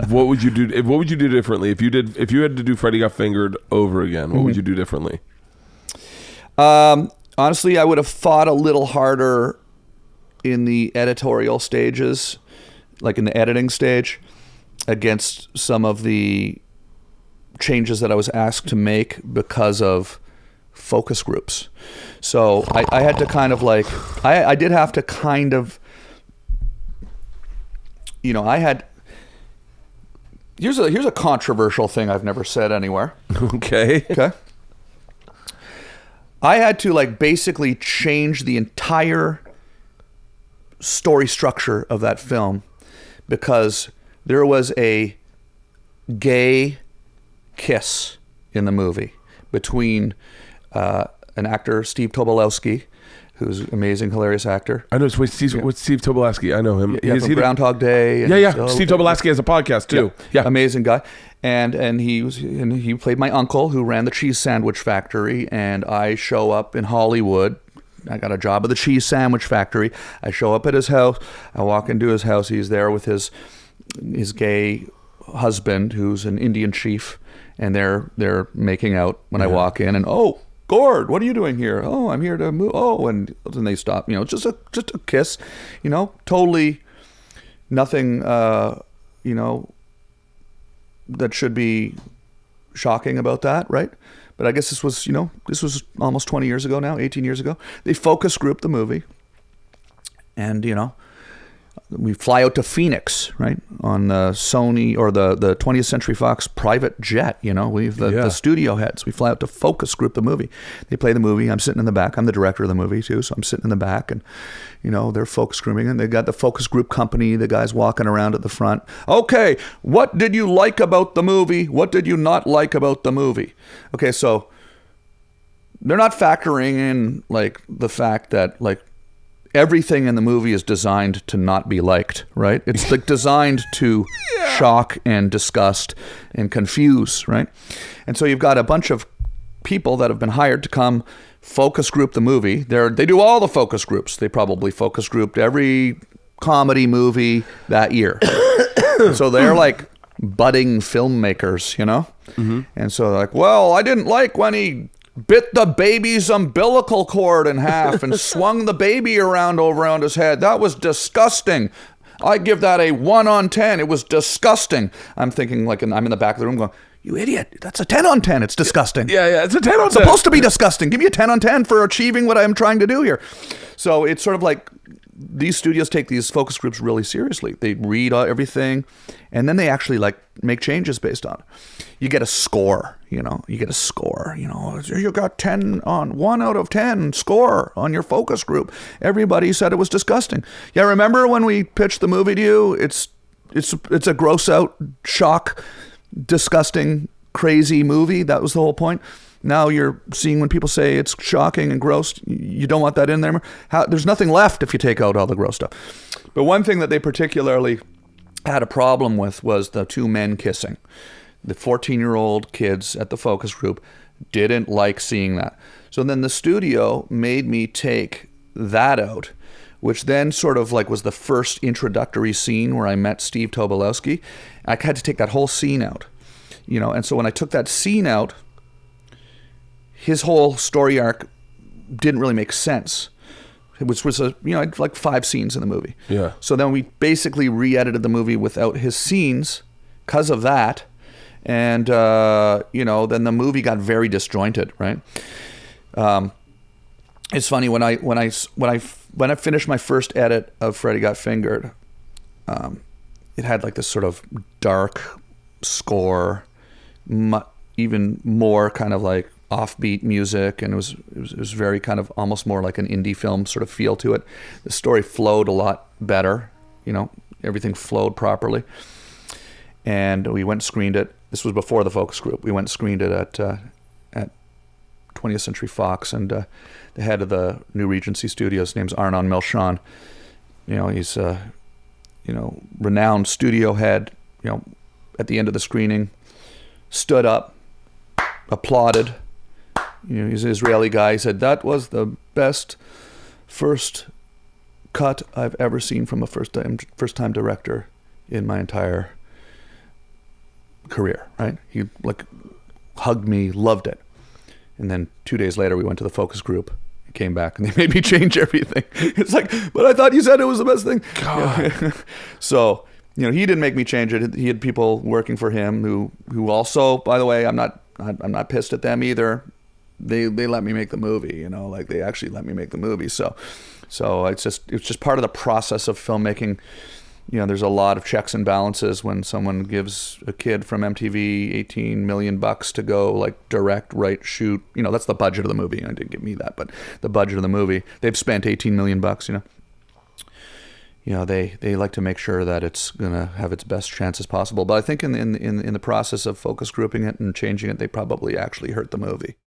What would you do? What would you do differently if you had to do Freddy Got Fingered over again? What would you do differently? Honestly, I would have thought a little harder in the editorial stages, like in the editing stage, against some of the changes that I was asked to make because of focus groups. So I had to kind of like, I did have to kind of, here's a controversial thing I've never said anywhere. Okay. I had to like basically change the entire story structure of that film because there was a gay kiss in the movie between an actor, Steve Tobolowsky, who's an amazing, hilarious actor. I know. What's Steve Tobolowsky? I know him. Yeah, from Groundhog Day. And Steve Tobolowsky has a podcast too. Yeah. Amazing guy. And he played my uncle who ran the cheese sandwich factory. And I show up in Hollywood. I got a job at the cheese sandwich factory. I show up at his house. I walk into his house. He's there with his gay husband, who's an Indian chief, and they're making out when I walk in. And Gord, what are you doing here? Oh, I'm here to move. Oh, and then they stop. Just a kiss. Totally nothing. That should be shocking about that, right? But I guess this was almost 20 years ago now, 18 years ago. They focus grouped the movie, and we fly out to Phoenix, right, on the Sony or the 20th Century Fox private jet. We've the studio heads. We fly out to focus group the movie. They play the movie. I'm sitting in the back. I'm the director of the movie too, so I'm sitting in the back, and they're focus grouping, and they got the focus group company. The guys walking around at the front. Okay, what did you like about the movie? What did you not like about the movie? Okay, so they're not factoring in like the fact that like everything in the movie is designed to not be liked, right? It's like designed to shock and disgust and confuse, right? And so you've got a bunch of people that have been hired to come focus group the movie. They do all the focus groups. They probably focus grouped every comedy movie that year. So they're like budding filmmakers, Mm-hmm. And so they're like, well, I didn't like when he bit the baby's umbilical cord in half and swung the baby around his head. That was disgusting. I give that a 1 on 10. It was disgusting. I'm thinking like, I'm in the back of the room going, you idiot. That's a 10 on 10. It's disgusting. Yeah. It's a 10 on 10. It's supposed to be disgusting. Give me a 10 on 10 for achieving what I'm trying to do here. So it's sort of like these studios take these focus groups really seriously. They read everything, and then they actually like make changes based on it. You get a score, you get a score, you got 10 on 1 out of 10 score on your focus group. Everybody said it was disgusting. Yeah. Remember when we pitched the movie to you? It's a gross out, shock, disgusting, crazy movie. That was the whole point. Now you're seeing when people say it's shocking and gross, you don't want that in there. There's nothing left if you take out all the gross stuff. But one thing that they particularly had a problem with was the two men kissing. The 14-year-old kids at the focus group didn't like seeing that. So then the studio made me take that out, which then sort of like was the first introductory scene where I met Steve Tobolowsky. I had to take that whole scene out, and so when I took that scene out, his whole story arc didn't really make sense. Which was like 5 scenes in the movie. Yeah. So then we basically re-edited the movie without his scenes because of that. And, then the movie got very disjointed, right? It's funny when I finished my first edit of Freddy Got Fingered, it had like this sort of dark score, even more kind of like offbeat music, and it was very kind of almost more like an indie film sort of feel to it. The story flowed a lot better, everything flowed properly. And we went and screened it. This was before the focus group. We went and screened it at 20th Century Fox, and the head of the New Regency Studios, name's Arnon Melchon. He's renowned studio head. At the end of the screening, stood up, applauded. He's an Israeli guy. He said, that was the best first cut I've ever seen from a first-time director in my entire career, right? He like hugged me, loved it. And then 2 days later, we went to the focus group, came back, and they made me change everything. It's like, but I thought you said it was the best thing. God. So, he didn't make me change it. He had people working for him who also, by the way, I'm not pissed at them either. They let me make the movie, like they actually let me make the movie. So it's just part of the process of filmmaking. There's a lot of checks and balances when someone gives a kid from MTV $18 million to go like direct, write, shoot. That's the budget of the movie. I didn't give me that, but the budget of the movie, they've spent $18 million. They like to make sure that it's gonna have its best chances possible. But I think in the process of focus grouping it and changing it, they probably actually hurt the movie.